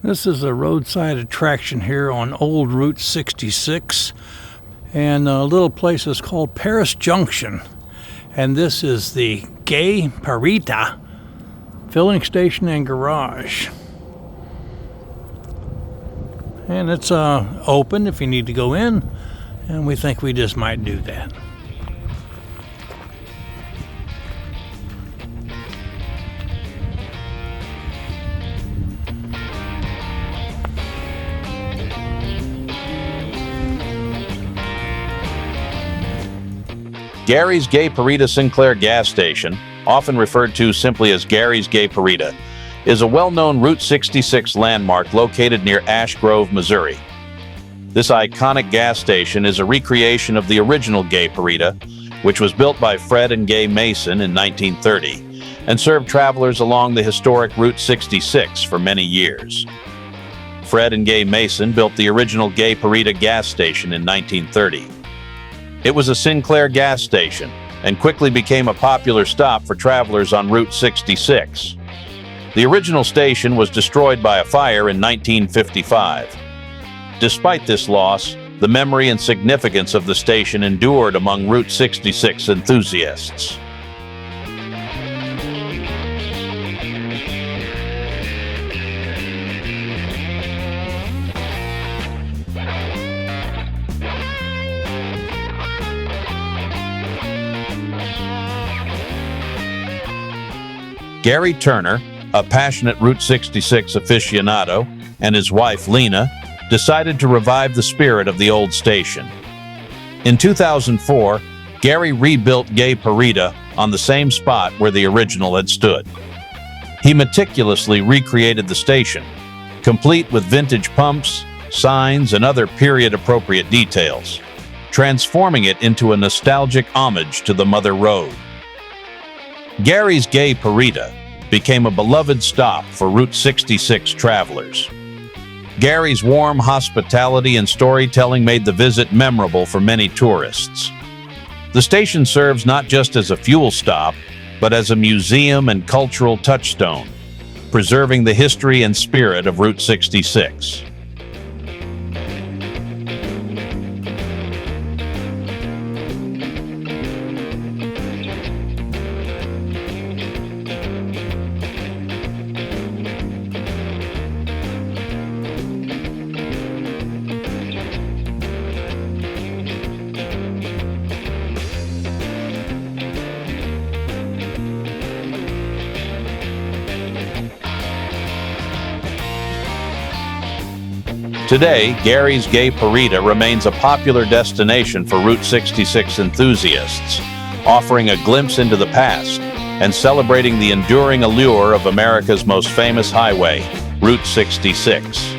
This is a roadside attraction here on Old Route 66, and a little place is called Paris Junction. And this is the Gay Parita filling station and garage. And it's open if you need to go in, and we think we just might do that. Gary's Gay Parita Sinclair gas station, often referred to simply as Gary's Gay Parita, is a well-known Route 66 landmark located near Ash Grove, Missouri. This iconic gas station is a recreation of the original Gay Parita, which was built by Fred and Gay Mason in 1930 and served travelers along the historic Route 66 for many years. Fred and Gay Mason built the original Gay Parita gas station in 1930. It was a Sinclair gas station and quickly became a popular stop for travelers on Route 66. The original station was destroyed by a fire in 1955. Despite this loss, the memory and significance of the station endured among Route 66 enthusiasts. Gary Turner, a passionate Route 66 aficionado, and his wife Lena decided to revive the spirit of the old station. In 2004, Gary rebuilt Gay Parita on the same spot where the original had stood. He meticulously recreated the station, complete with vintage pumps, signs, and other period-appropriate details, transforming it into a nostalgic homage to the Mother Road. Gary's Gay Parita became a beloved stop for Route 66 travelers. Gary's warm hospitality and storytelling made the visit memorable for many tourists. The station serves not just as a fuel stop, but as a museum and cultural touchstone, preserving the history and spirit of Route 66. Today, Gary's Gay Parita remains a popular destination for Route 66 enthusiasts, offering a glimpse into the past and celebrating the enduring allure of America's most famous highway, Route 66.